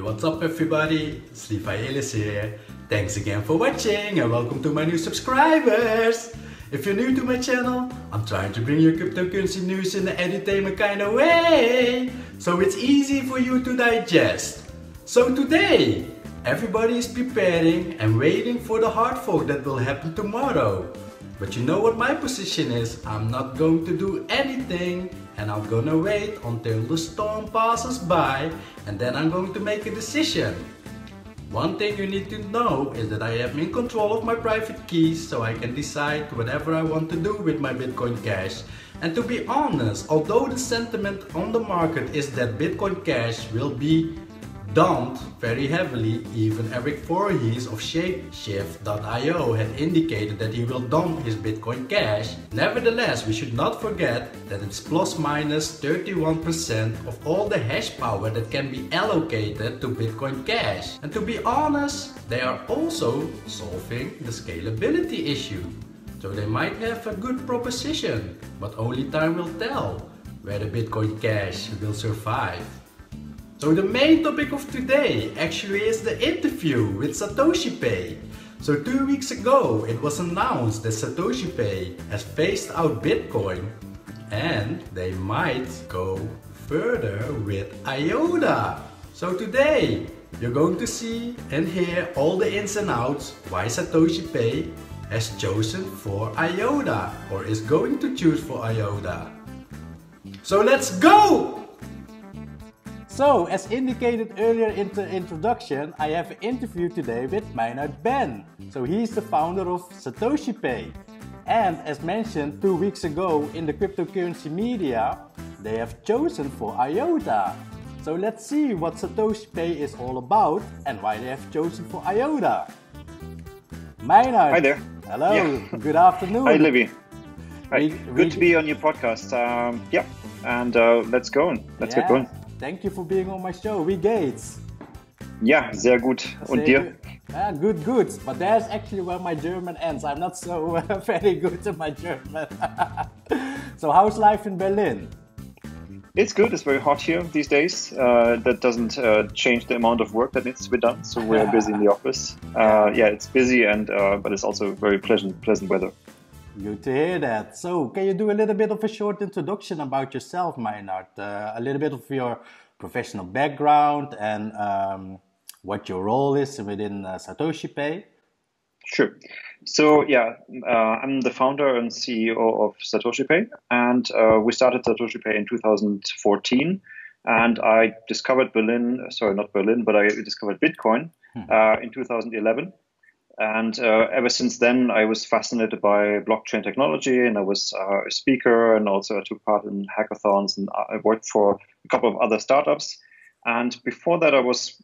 what's up everybody? It's Levi Ellis here. Thanks again for watching and welcome to my new subscribers. If you're new to my channel, I'm trying to bring you cryptocurrency news in an entertainment kind of way, so it's easy for you to digest. So today, everybody is preparing and waiting for the hard fork that will happen tomorrow. But you know what my position is? I'm not going to do anything and I'm gonna wait until the storm passes by and then I'm going to make a decision. One thing you need to know is that I am in control of my private keys, so I can decide whatever I want to do with my Bitcoin Cash. And to be honest, although the sentiment on the market is that Bitcoin Cash will be dumped very heavily, even Eric Voorhees of Shapeshift.io had indicated that he will dump his Bitcoin Cash. Nevertheless, we should not forget that it's plus minus 31% of all the hash power that can be allocated to Bitcoin Cash. And to be honest, they are also solving the scalability issue. So they might have a good proposition, but only time will tell whether Bitcoin Cash will survive. So the main topic of today actually is the interview with SatoshiPay. So 2 weeks ago it was announced that SatoshiPay has phased out Bitcoin and they might go further with IOTA. So today you're going to see and hear all the ins and outs why SatoshiPay has chosen for IOTA or is going to choose for IOTA. So let's go! So, as indicated earlier in the introduction, I have an interview today with Maynard Ben. So he's the founder of SatoshiPay. And as mentioned 2 weeks ago in the cryptocurrency media, they have chosen for IOTA. So let's see what SatoshiPay is all about and why they have chosen for IOTA. Maynard. Hi there. Hello. Yeah. Good afternoon. Hi, Libby. Hi. Good to be on your podcast. And let's go. Let's get going. Thank you for being on my show. Wie geht's? Ja, sehr gut. Und dir? Good, good. But that's actually where my German ends. I'm not so very good at my German. So how's life in Berlin? It's good. It's very hot here these days. That doesn't change the amount of work that needs to be done. So we're busy in the office. It's busy and but it's also very pleasant weather. Good to hear that. So, can you do a little bit of a short introduction about yourself, Maynard? A little bit of your professional background and what your role is within SatoshiPay? Sure. So, I'm the founder and CEO of SatoshiPay, and we started SatoshiPay in 2014. And I discovered I discovered Bitcoin in 2011. And ever since then, I was fascinated by blockchain technology, and I was a speaker, and also I took part in hackathons, and I worked for a couple of other startups. And before that, I was,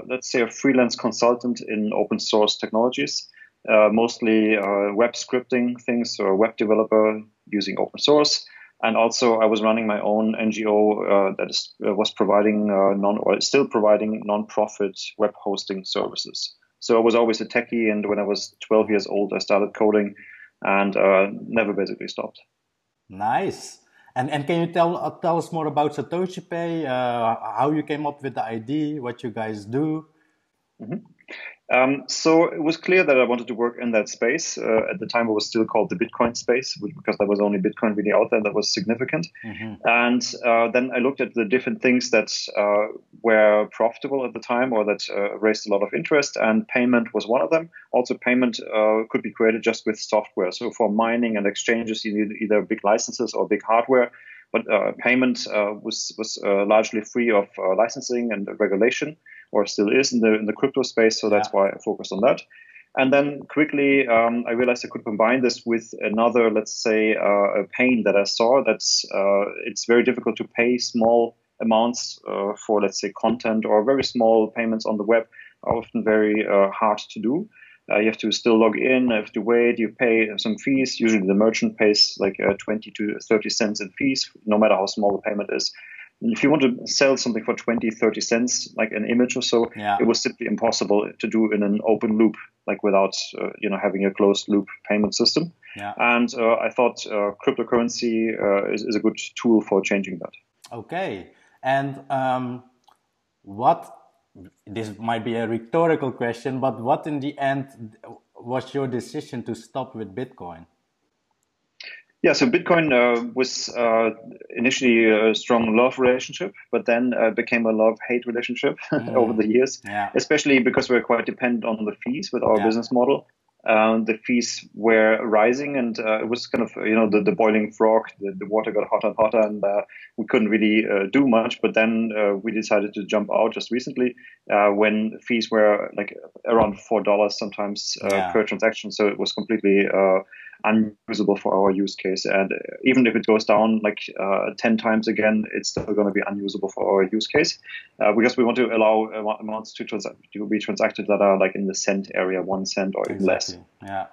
let's say, a freelance consultant in open source technologies, mostly web scripting things, or web developer using open source. And also, I was running my own NGO that was providing still providing non-profit web hosting services. So I was always a techie, and when I was 12 years old, I started coding and never basically stopped. Nice. And can you tell us more about SatoshiPay, how you came up with the idea, what you guys do? Mm-hmm. So it was clear that I wanted to work in that space. At the time, it was still called the Bitcoin space because there was only Bitcoin really out there that was significant. Mm-hmm. And then I looked at the different things that were profitable at the time or that raised a lot of interest, and payment was one of them. Also, payment could be created just with software. So for mining and exchanges, you need either big licenses or big hardware. But payment was largely free of licensing and regulation, or still is in the crypto space. So that's why I focused on that. And then quickly, I realized I could combine this with another, let's say, a pain that I saw. That's it's very difficult to pay small amounts for, let's say, content, or very small payments on the web are often very hard to do. You have to still log in, you have to wait, you pay some fees. Usually the merchant pays like 20 to 30 cents in fees, no matter how small the payment is. And if you want to sell something for 20, 30 cents, like an image or so, it was simply impossible to do in an open loop, like without having a closed loop payment system. Yeah. And I thought cryptocurrency is a good tool for changing that. Okay. And what this might be a rhetorical question, but what in the end was your decision to stop with Bitcoin? Yeah, so Bitcoin was initially a strong love relationship, but then became a love-hate relationship over the years, especially because we're quite dependent on the fees with our business model. The fees were rising, and it was kind of, the boiling frog. The water got hotter and hotter, and we couldn't really do much. But then we decided to jump out just recently when fees were like around $4 sometimes per transaction. So it was completely unusable for our use case. And even if it goes down like 10 times again, it's still going to be unusable for our use case because we want to allow amounts to be transacted that are like in the cent area, 1 cent or even less. Yeah.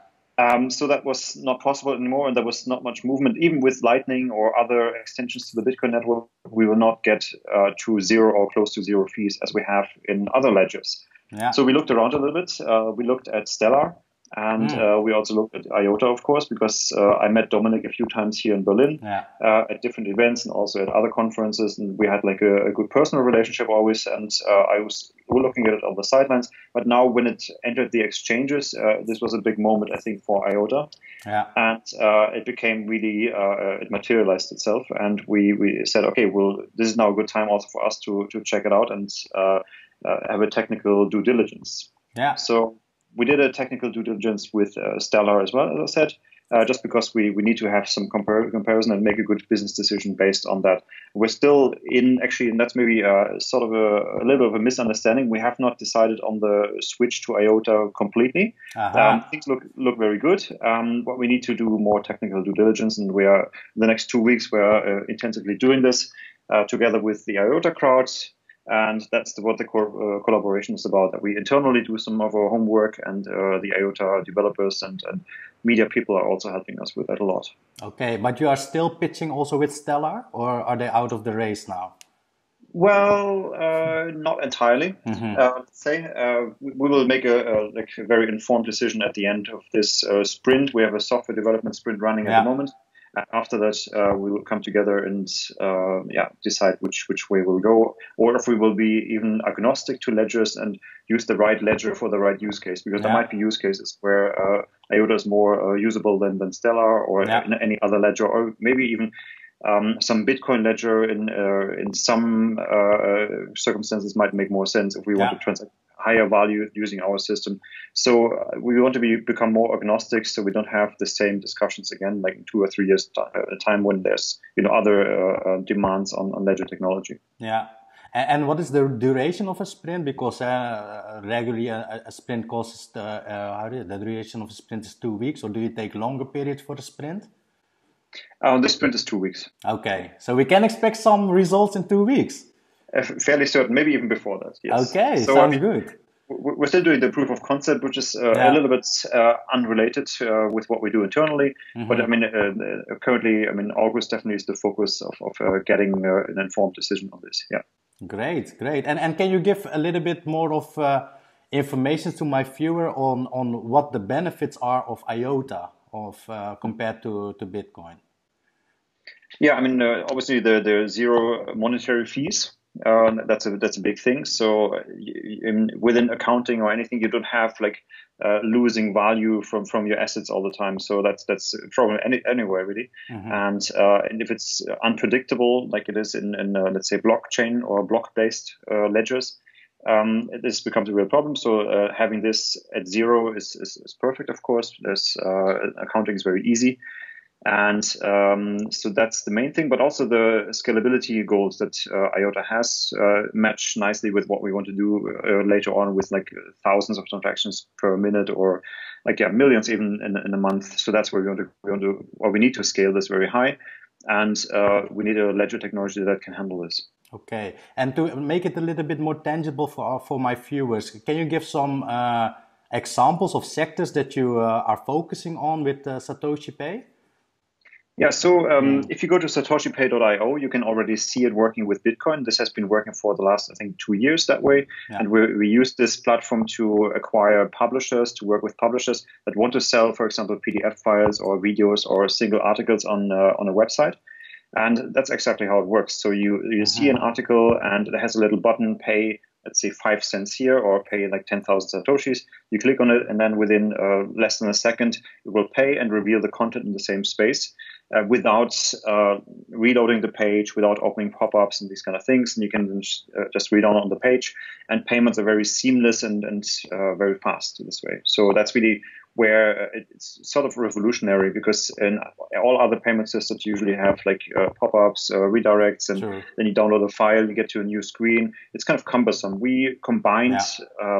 So that was not possible anymore, and there was not much movement. Even with Lightning or other extensions to the Bitcoin network, we will not get to zero or close to zero fees as we have in other ledgers. Yeah. So we looked around a little bit. We looked at Stellar. And we also looked at IOTA, of course, because I met Dominic a few times here in Berlin at different events and also at other conferences. And we had like a good personal relationship always. And I was looking at it on the sidelines. But now when it entered the exchanges, this was a big moment, I think, for IOTA. Yeah. And it became really, it materialized itself. And we said, okay, well, this is now a good time also for us to check it out and have a technical due diligence. Yeah. So we did a technical due diligence with Stellar as well, as I said, just because we need to have some comparison and make a good business decision based on that. We're still actually, and that's maybe sort of a little bit of a misunderstanding. We have not decided on the switch to IOTA completely. Things look very good, but we need to do more technical due diligence, and we are the next 2 weeks we're intensively doing this together with the IOTA crowds. And that's what the collaboration is about, that we internally do some of our homework, and the IOTA developers and media people are also helping us with that a lot. Okay, but you are still pitching also with Stellar, or are they out of the race now? Well, not entirely. Let's say we will make a very informed decision at the end of this sprint. We have a software development sprint running at the moment. After that, we will come together and decide which way we'll go, or if we will be even agnostic to ledgers and use the right ledger for the right use case. Because there might be use cases where IOTA is more usable than Stellar or any other ledger, or maybe even some Bitcoin ledger in some circumstances might make more sense if we want to transact higher value using our system. So we want to become more agnostic, so we don't have the same discussions again, like in 2 or 3 years time when there's other demands on ledger technology. Yeah. And what is the duration of a sprint? Because regularly a sprint costs the duration of a sprint is 2 weeks, or do you take longer periods for the sprint? The sprint is 2 weeks. Okay, so we can expect some results in 2 weeks. Fairly certain, maybe even before that. Yes. Okay, so, sounds good. We're still doing the proof of concept, which is a little bit unrelated with what we do internally. But I mean, currently, August definitely is the focus of getting an informed decision on this. Yeah. Great. And can you give a little bit more of information to my viewer on what the benefits are of IOTA compared to Bitcoin? Yeah, obviously there are zero monetary fees. That's a big thing. So within accounting or anything, you don't have like losing value from your assets all the time. So that's a problem anywhere really. And if it's unpredictable, like it is in let's say blockchain or block-based ledgers, this becomes a real problem. So having this at zero is perfect. Of course, there's accounting is very easy. And so that's the main thing, but also the scalability goals that IOTA has match nicely with what we want to do later on with like thousands of transactions per minute, or like millions even in a month. So that's where we need to scale this very high, and we need a ledger technology that can handle this. Okay, and to make it a little bit more tangible for my viewers, can you give some examples of sectors that you are focusing on with SatoshiPay? Yeah, so if you go to SatoshiPay.io, you can already see it working with Bitcoin. This has been working for the last, I think, 2 years that way. Yeah. And we use this platform to acquire publishers, to work with publishers that want to sell, for example, PDF files or videos or single articles on a website. And that's exactly how it works. So you see an article and it has a little button, pay let's say 5 cents here or pay like 10,000 Satoshis. You click on it, and then within less than a second, it will pay and reveal the content in the same space without reloading the page, without opening pop-ups and these kind of things. And you can just read on the page, and payments are very seamless and very fast this way. So that's really where it's sort of revolutionary, because in all other payment systems you usually have like pop-ups, redirects, and then you download a file, you get to a new screen. It's kind of cumbersome. We combined,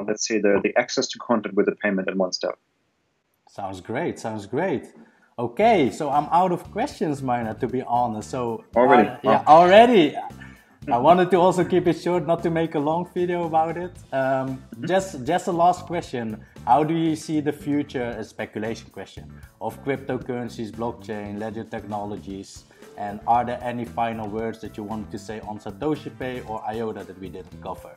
let's say, the access to content with the payment in one step. Sounds great. Sounds great. Okay, so I'm out of questions, Meiner, to be honest. So already, already. I wanted to also keep it short, not to make a long video about it. Just a last question. How do you see the future, a speculation question, of cryptocurrencies, blockchain, ledger technologies? And are there any final words that you wanted to say on SatoshiPay or IOTA that we didn't cover?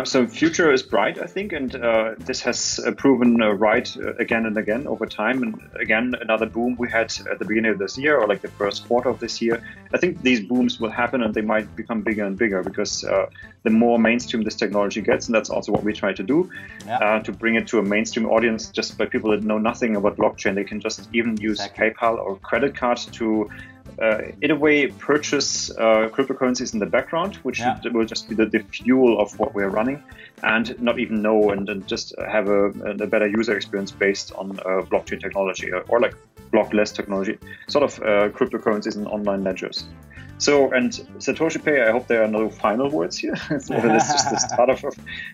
So future is bright, I think, and this has proven right again and again over time. And again, another boom we had at the beginning of this year, or like the first quarter of this year. I think these booms will happen, and they might become bigger and bigger, because the more mainstream this technology gets, and that's also what we try to do, to bring it to a mainstream audience, just by people that know nothing about blockchain. They can just even use PayPal or credit cards to in a way purchase cryptocurrencies in the background, which will just be the fuel of what we're running, and not even know, and just have a better user experience based on blockchain technology, or like blockless technology, sort of cryptocurrencies and online ledgers. So, and SatoshiPay, I hope there are no final words here. That's just the start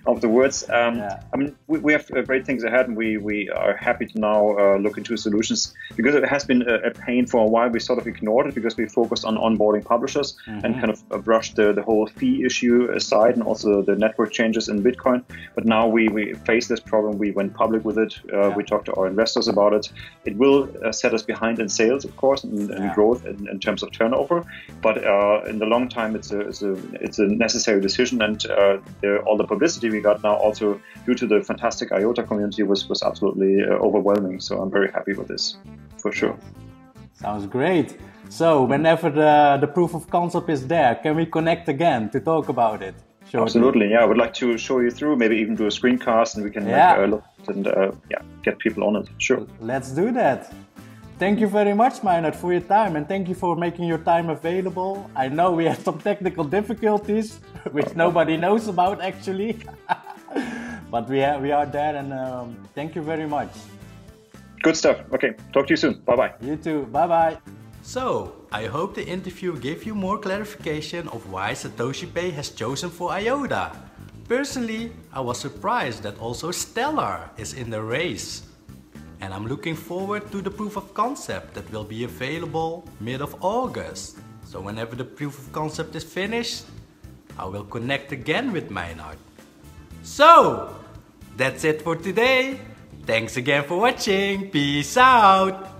of the words. I mean, we have great things ahead, and we are happy to now look into solutions, because it has been a pain for a while. We sort of ignored it because we focused on onboarding publishers and kind of brushed the whole fee issue aside, and also the network changes in Bitcoin. But now we face this problem. We went public with it. We talked to our investors about it. It will set us behind in sales, of course, and growth in terms of turnover. But in the long time, it's a necessary decision, and all the publicity we got now, also due to the fantastic IOTA community, was absolutely overwhelming. So I'm very happy with this, for sure. Sounds great. So whenever the proof of concept is there, can we connect again to talk about it? Shortly? Absolutely, yeah. I would like to show you through, maybe even do a screencast, and we can look and get people on it. Sure. Let's do that. Thank you very much, Meinert, for your time, and thank you for making your time available. I know we had some technical difficulties, which nobody knows about actually, but we are there, and thank you very much. Good stuff. Okay, talk to you soon. Bye-bye. You too. Bye-bye. So, I hope the interview gave you more clarification of why SatoshiPay has chosen for IOTA. Personally, I was surprised that also Stellar is in the race. And I'm looking forward to the proof of concept that will be available mid of August. So whenever the proof of concept is finished, I will connect again with Meinert. So, that's it for today. Thanks again for watching. Peace out.